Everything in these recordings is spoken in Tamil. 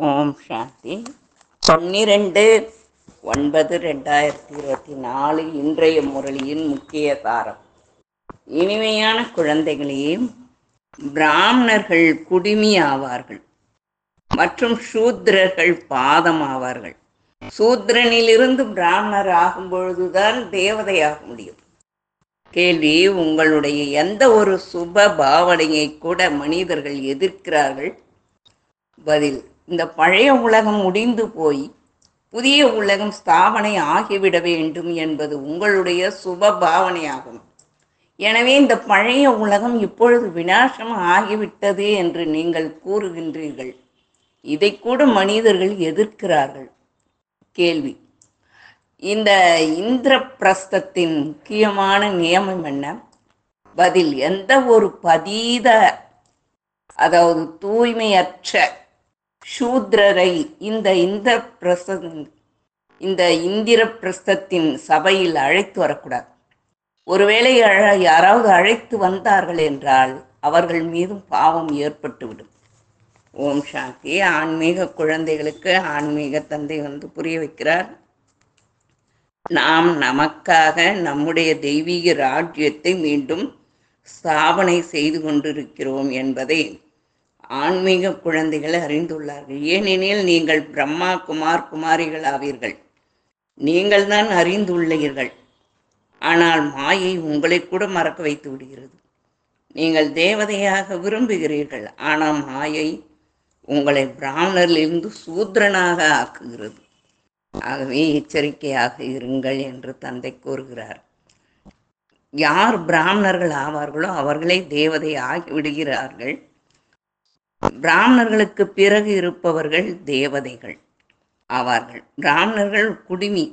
ஓம் சாந்தி. 12/9/2024 இன்றைய முரளியின் முக்கிய சாரம். இனிமையான குழந்தைகளே, பிராமணர்கள் குடிமி ஆவார்கள் மற்றும் சூத்திரர்கள் பாதம் ஆவார்கள். சூத்திரனிலிருந்து பிராமணர் ஆகும் பொழுதுதான் தேவதையாக முடியும். கேள்வி: உங்களுடைய எந்த ஒரு சுப பாவனையை கூட மனிதர்கள் எதிர்க்கிறார்கள்? பதில்: இந்த பழைய உலகம் முடிந்து போய் புதிய உலகம் ஸ்தாபனை ஆகிவிட வேண்டும் என்பது உங்களுடைய சுப பாவனையாகும். எனவே இந்த பழைய உலகம் இப்பொழுது விநாசம் ஆகிவிட்டது என்று நீங்கள் கூறுகின்றீர்கள். இதை கூட மனிதர்கள் எதிர்க்கிறார்கள். கேள்வி: இந்த இந்திரபிரஸ்தத்தின் முக்கியமான நியமம் என்ன? பதில்: எந்த ஒரு பதீத, அதாவது தூய்மையற்ற சூத்ரரை இந்த இந்திரபிரஸ்தத்தின் சபையில் அழைத்து வரக்கூடாது. ஒருவேளை யாராவது அழைத்து வந்தார்கள் என்றால் அவர்கள் மீதும் பாவம் ஏற்பட்டுவிடும். ஓம் சாந்தி. ஆன்மீக குழந்தைகளுக்கு ஆன்மீக தந்தை புரிய வைக்கிறார். நாம் நமக்காக நம்முடைய தெய்வீக ராஜ்யத்தை மீண்டும் ஸ்தாபனை செய்து கொண்டிருக்கிறோம் என்பதை ஆன்மீக குழந்தைகள் அறிந்துள்ளார்கள். ஏனெனில் நீங்கள் பிரம்மா குமாரிகள் ஆவீர்கள். நீங்கள் தான் அறிந்துள்ளீர்கள். ஆனால் மாயை உங்களை கூட மறக்க வைத்து விடுகிறது. நீங்கள் தேவதையாக விரும்புகிறீர்கள், ஆனால் மாயை உங்களை பிராமணரிலிருந்து சூத்ரனாக ஆக்குகிறது. ஆகவே எச்சரிக்கையாக இருங்கள் என்று தந்தை கூறுகிறார். யார் பிராமணர்கள் ஆவார்களோ அவர்களே தேவதை ஆகிவிடுகிறார்கள். பிராமணர்களுக்கு பிறகு இருப்பவர்கள் தேவதைகள் ஆவார்கள். பிராமணர்கள் குடிமி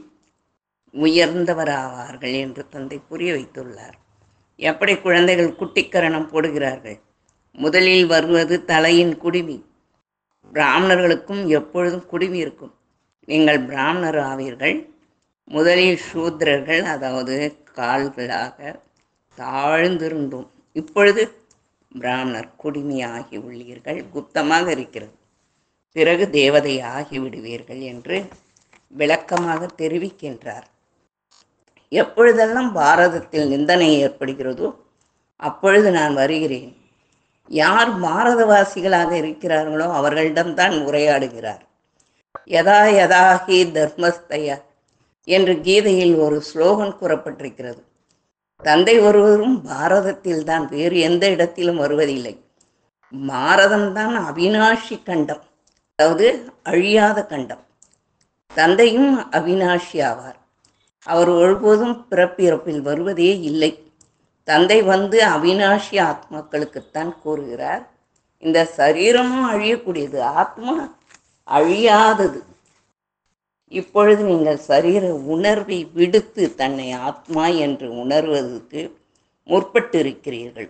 உயர்ந்தவர் ஆவார்கள் என்று தந்தை புரிய வைத்துள்ளார். எப்படி குழந்தைகள் குட்டிக்கரணம் போடுகிறார்கள்? முதலில் வருவது தலையின் குடிமி. பிராமணர்களுக்கும் எப்பொழுதும் குடிமி இருக்கும். நீங்கள் பிராமணர் ஆவீர்கள். முதலில் சூத்திரர்கள், அதாவது கால்களாக தாழ்ந்திருந்தோம். இப்பொழுது பிராமணர் குடிமையாகி உள்ளீர்கள். குப்தமாக இருக்கிறது. பிறகு தேவதை ஆகிவிடுவீர்கள் என்று விளக்கமாக தெரிவிக்கின்றார். எப்பொழுதெல்லாம் பாரதத்தில் நிந்தனை ஏற்படுகிறதோ அப்பொழுது நான் வருகிறேன். யார் பாரதவாசிகளாக இருக்கிறார்களோ அவர்களிடம்தான் உரையாடுகிறார். யதா யதாஹி தர்மஸ்தய என்று கீதையில் ஒரு ஸ்லோகன் கூறப்பட்டிருக்கிறது. தந்தை ஒருவரும் பாரதத்தில் தான், வேறு எந்த இடத்திலும் வருவதில்லை. பாரதம்தான் அவிநாஷி கண்டம், அதாவது அழியாத கண்டம். தந்தையும் அவிநாஷி ஆவார். அவர் ஒருபோதும் பிறப்பிறப்பில் வருவதே இல்லை. தந்தை அவிநாஷி ஆத்மாக்களுக்குத்தான் கூறுகிறார். இந்த சரீரமும் அழியக்கூடியது, ஆத்மா அழியாதது. இப்பொழுது நீங்கள் சரீர உணர்வை விடுத்து தன்னை ஆத்மா என்று உணர்வதற்கு முற்பட்டு இருக்கிறீர்கள்.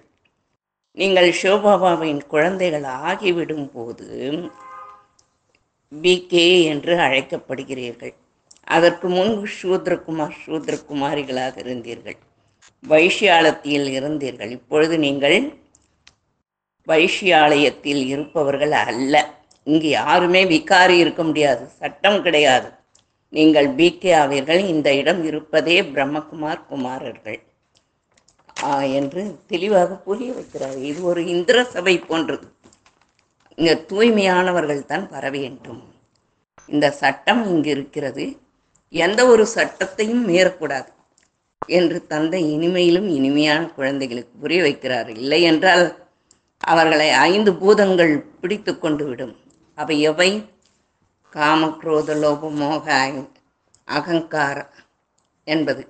நீங்கள் சிவபாபாவின் குழந்தைகள் ஆகிவிடும் போது பிகே என்று அழைக்கப்படுகிறீர்கள். அதற்கு முன்பு சூத்ரகுமாரிகளாக இருந்தீர்கள். வைஷ்யாலயத்தில் இருந்தீர்கள். இப்பொழுது நீங்கள் வைஷ்யாலயத்தில் இருப்பவர்கள் அல்ல. இங்கு யாருமே விகாரி இருக்க முடியாது. சட்டம் கிடையாது. நீங்கள் பிகே ஆவீர்கள். இந்த இடம் இருப்பதே குமாரர்கள் என்று தெளிவாக புரிய வைக்கிறார். இது ஒரு இந்திர சபை போன்றது. இங்கே தூய்மையானவர்கள் தான் வர வேண்டும். இந்த சட்டம் இங்கு இருக்கிறது. எந்த ஒரு சட்டத்தையும் மீறக்கூடாது என்று தந்தை இனிமையிலும் இனிமையான குழந்தைகளுக்கு புரிய வைக்கிறார். இல்லை என்றால் அவர்களை 5 பூதங்கள் பிடித்து கொண்டு விடும். அவை எவை? காம, குரோத, லோப, மோக, அகங்கார என்பது.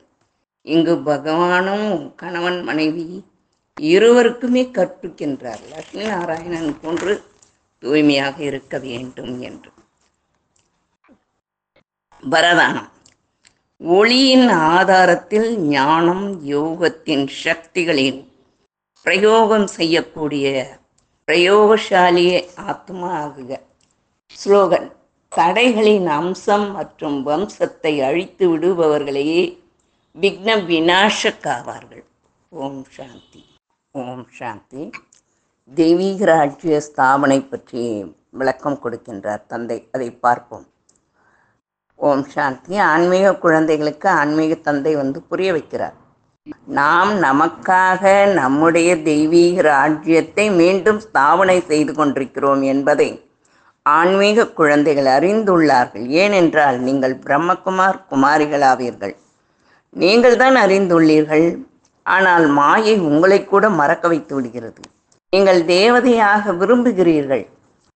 இங்கு பகவானும் கணவன் மனைவி இருவருக்குமே கற்பிக்கின்றார். லட்சுமி நாராயணன் போன்று தூய்மையாக இருக்க வேண்டும் என்று. வரதானம்: ஒளியின் ஆதாரத்தில் ஞானம் யோகத்தின் சக்திகளின் பிரயோகம் செய்யக்கூடிய பிரயோகசாலியே ஆத்மா ஆகுக. ஸ்லோகன்: தடைகளின் அம்சம் மற்றும் வம்சத்தை அழித்து விடுபவர்களையே விக்ன விநாசக்காவார்கள். ஓம் சாந்தி. ஓம் சாந்தி. தெய்வீக ராஜ்ய ஸ்தாபனை பற்றி விளக்கம் கொடுக்கின்றார் தந்தை. அதை பார்ப்போம். ஓம் சாந்தி. ஆன்மீக குழந்தைகளுக்கு ஆன்மீக தந்தை புரிய வைக்கிறார். நாம் நமக்காக நம்முடைய தெய்வீக ராஜ்யத்தை மீண்டும் ஸ்தாபனை செய்து கொண்டிருக்கிறோம் என்பதை ஆன்மீக குழந்தைகள் அறிந்துள்ளார்கள். ஏனென்றால் நீங்கள் பிரம்மகுமார் குமாரிகளாவீர்கள். நீங்கள் தான் அறிந்துள்ளீர்கள். ஆனால் மாயை உங்களை கூட மறக்க வைத்து விடுகிறது. நீங்கள் தேவதையாக விரும்புகிறீர்கள்.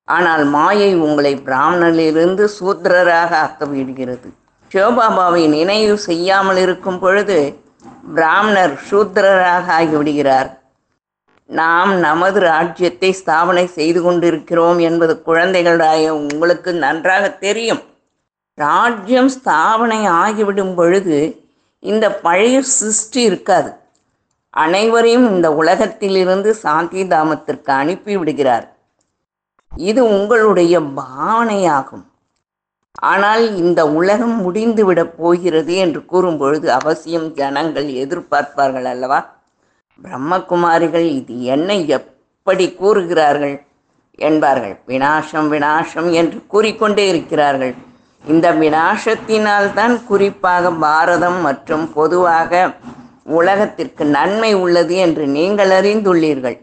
ஆனால் மாயை உங்களை பிராமணனிலிருந்து சூத்திரராக ஆக்கிவிடுகிறது. சிவபாபாவை நினைவு செய்யாமல் இருக்கும் பொழுது பிராமணர் சூத்திரராக ஆகிவிடுகிறார். நாம் நமது ராஜ்யத்தை ஸ்தாபனை செய்து கொண்டிருக்கிறோம் என்பது குழந்தைகளாய உங்களுக்கு நன்றாக தெரியும். ராஜ்யம் ஸ்தாபனை ஆகிவிடும் பொழுது இந்த பழைய சிருஷ்டி இருக்காது. அனைவரையும் இந்த உலகத்திலிருந்து சாந்தி தாமத்திற்கு அனுப்பிவிடுகிறார். இது உங்களுடைய பாவனையாகும். ஆனால் இந்த உலகம் முடிந்துவிடப் போகிறது என்று கூறும்பொழுது அவசியம் ஜனங்கள் எதிர்பார்ப்பார்கள் அல்லவா? பிரம்மகுமாரிகள் இது என்ன எப்படி கூறுகிறார்கள் என்பார்கள். விநாசம் விநாசம் என்று கூறிக்கொண்டே இருக்கிறார்கள். இந்த விநாசத்தினால் தான் குறிப்பாக பாரதம் மற்றும் பொதுவாக உலகத்திற்கு நன்மை உள்ளது என்று நீங்கள் அறிந்துள்ளீர்கள்.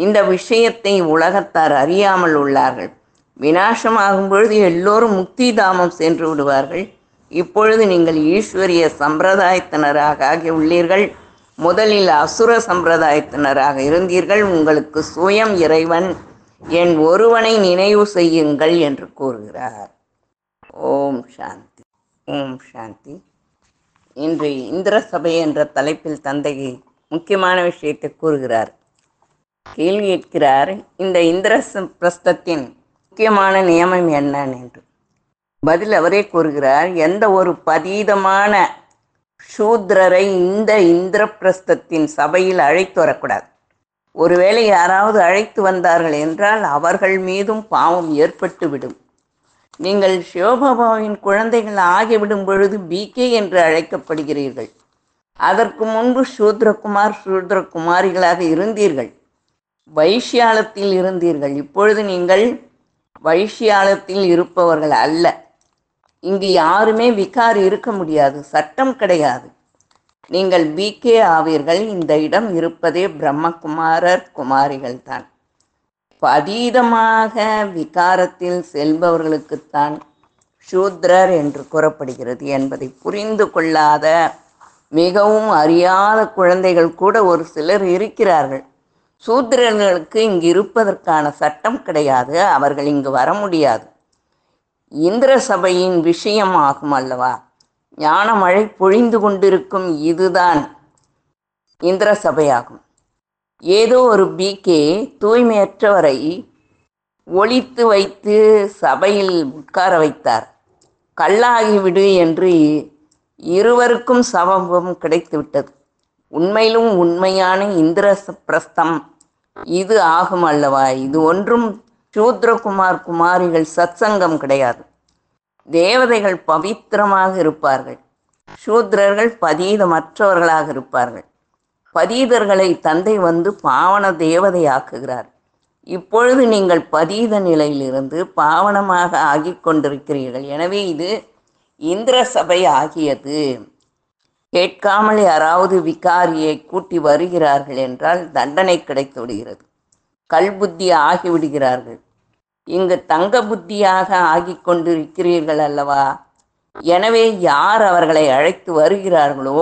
இந்த விஷயத்தை உலகத்தார் அறியாமல் உள்ளார்கள். விநாசமாகும் பொழுது எல்லோரும் முக்தி தாமம் சென்று விடுவார்கள். இப்பொழுது நீங்கள் ஈஸ்வரிய சம்பிரதாயத்தினராக ஆகியுள்ளீர்கள். முதலில் அசுர சம்பிரதாயத்தினராக இருந்தீர்கள். உங்களுக்கு சுயம் இறைவன் என் ஒருவனை நினைவு செய்யுங்கள் என்று கூறுகிறார். ஓம் சாந்தி. ஓம் சாந்தி. இன்று இந்திர சபை என்ற தலைப்பில் தந்தை முக்கியமான விஷயத்தை கூறுகிறார். கேள்வி கேட்கிறார், இந்த இந்திர பிரஸ்தத்தின் முக்கியமான நியமம் என்ன என்று. பதில் அவரே கூறுகிறார், எந்த ஒரு பதீதமான சூத்ரரை இந்த இந்திரபிரஸ்தத்தின் சபையில் அழைத்து வரக்கூடாது. ஒருவேளை யாராவது அழைத்து வந்தார்கள் என்றால் அவர்கள் மீதும் பாவம் ஏற்பட்டுவிடும். நீங்கள் சிவபாபாவின் குழந்தைகள் ஆகிவிடும் பொழுது பிகே என்று அழைக்கப்படுகிறீர்கள். அதற்கு முன்பு சூத்ரகுமார் சூத்ரகுமாரிகளாக இருந்தீர்கள். வைஷ்யாலத்தில் இருந்தீர்கள். இப்பொழுது நீங்கள் வைஷ்யாலத்தில் இருப்பவர்கள் அல்ல. இங்கு யாருமே விகாரி இருக்க முடியாது. சட்டம் கிடையாது. நீங்கள் பிகே ஆவீர்கள். இந்த இடம் இருப்பதே பிரம்மகுமாரர் குமாரிகள் தான். அதீதமாக விகாரத்தில் செல்பவர்களுக்குத்தான் சூத்ரர் என்று கூறப்படுகிறது என்பதை புரிந்து கொள்ளாத மிகவும் அறியாத குழந்தைகள் கூட ஒரு சிலர் இருக்கிறார்கள். சூத்ரர்களுக்கு இங்கு இருப்பதற்கான சட்டம் கிடையாது. அவர்கள் இங்கு வர முடியாது. இந்திர சபையின் விஷயம் ஆகும் அல்லவா? ஞான மழை பொழிந்து கொண்டிருக்கும் இதுதான் இந்திர சபையாகும். ஏதோ ஒரு பிகே தூய்மையற்றவரை ஒழித்து வைத்து சபையில் உட்கார வைத்தார். கல்லாகிவிடு என்று இருவருக்கும் சபம் கிடைத்துவிட்டது. உண்மையிலும் உண்மையான இந்திர பிரஸ்தம் இது ஆகும் அல்லவா? இது ஒன்றும் சூத்ரகுமார் குமாரிகள் சத்சங்கம் கிடையாது. தேவதைகள் பவித்திரமாக இருப்பார்கள். சூத்ரர்கள் பதீதமற்றவர்களாக இருப்பார்கள். பதீதர்களை தந்தை பாவன தேவதையாக்குகிறார். இப்பொழுது நீங்கள் பதீத நிலையிலிருந்து பாவனமாக ஆகி கொண்டிருக்கிறீர்கள். எனவே இது இந்திர சபை ஆகியது. கேட்காமல் யாராவது விகாரியை கூட்டி வருகிறார்கள் என்றால் தண்டனை கிடைத்து விடுகிறது. கல்புத்தி ஆகிவிடுகிறார்கள். இங்கு தங்க புத்தியாக ஆகி கொண்டிருக்கிறீர்கள் அல்லவா? எனவே யார் அவர்களை அழைத்து வருகிறார்களோ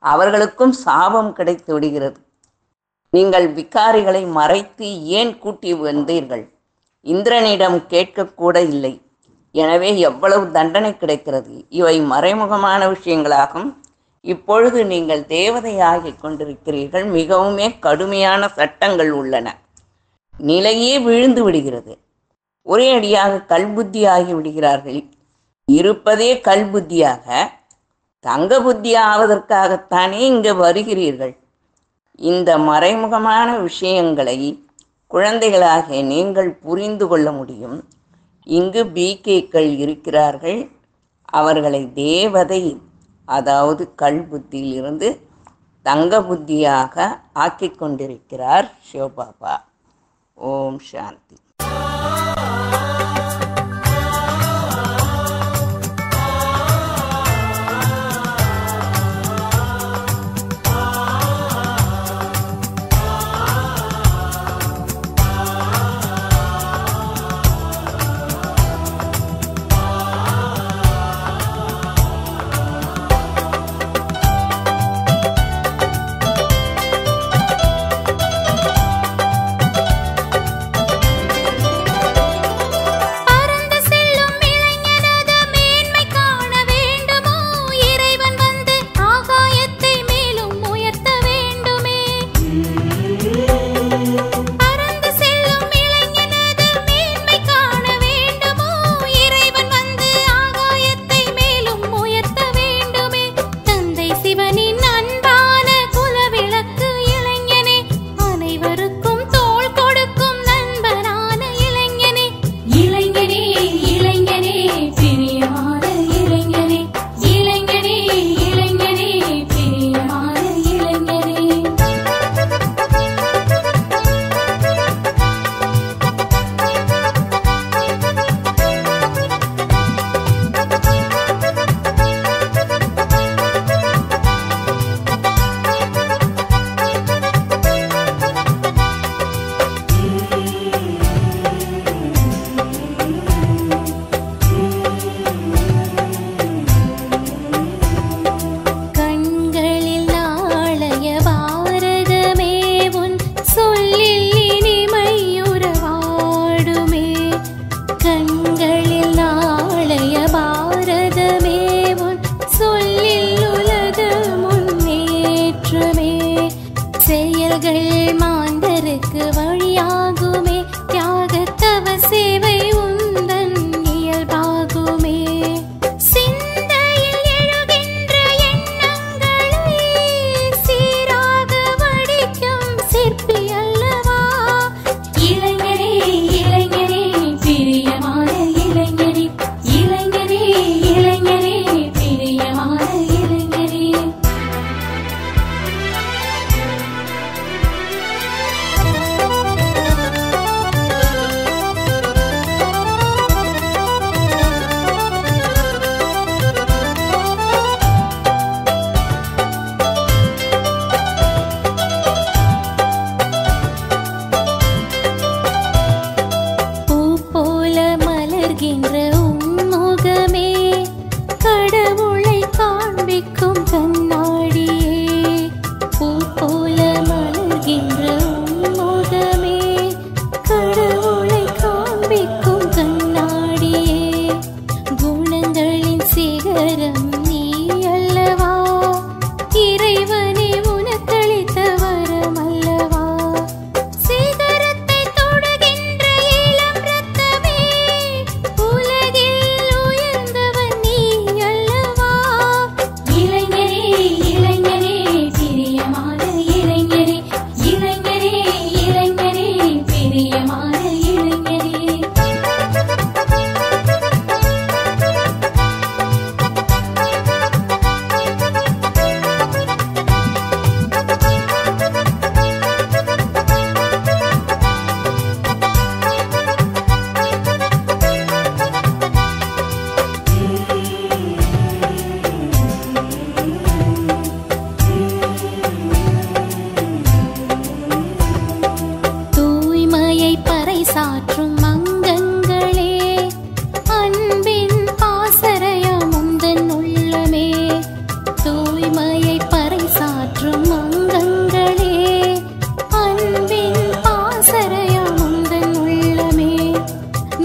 அவர்களுக்கும் சாபம் கிடைத்து விடுகிறது. நீங்கள் விகாரிகளை மறைத்து ஏன் கூட்டி வந்தீர்கள்? இந்திரனிடம் கேட்கக்கூட இல்லை. எனவே எவ்வளவு தண்டனை கிடைக்கிறது? இவை மறைமுகமான விஷயங்களாகும். இப்பொழுது நீங்கள் தேவதையாகி கொண்டிருக்கிறீர்கள். மிகவுமே கடுமையான சட்டங்கள் உள்ளன. நிலையே விழுந்து விடுகிறது. ஒரே அடியாக கல்புத்தி ஆகி விடுகிறார்கள். இருப்பதே கல்புத்தியாக, தங்க புத்தி ஆவதற்காகத்தானே இங்கு வருகிறீர்கள். இந்த மறைமுகமான விஷயங்களை குழந்தைகளாக நீங்கள் புரிந்து கொள்ள முடியும். இங்கு பிகேக்கள் இருக்கிறார்கள். அவர்களை தேவதை, அதாவது கல் புத்தியிலிருந்து தங்க புத்தியாக ஆக்கி கொண்டிருக்கிறார் சிவபாபா. ஓம் சாந்தி.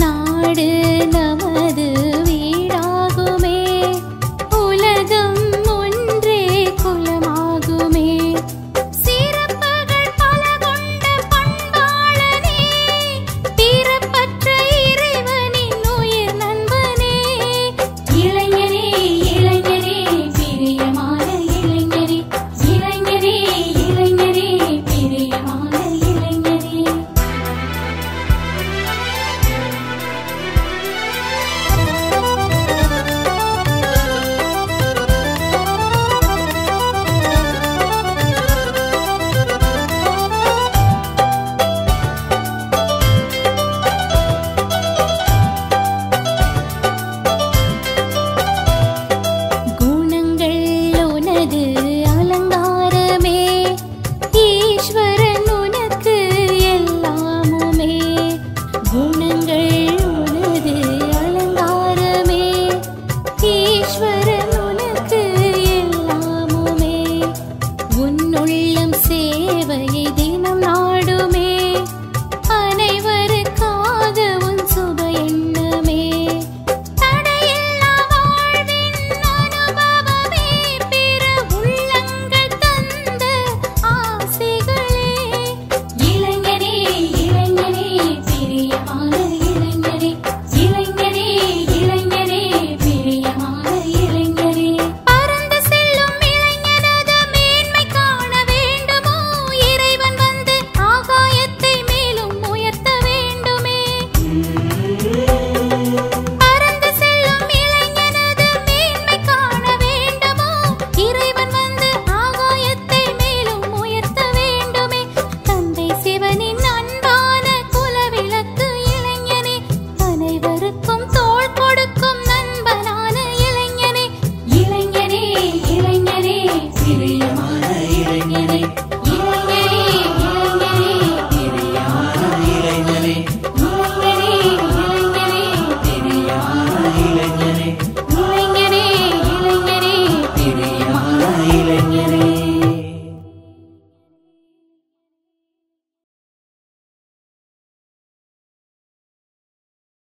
நாடு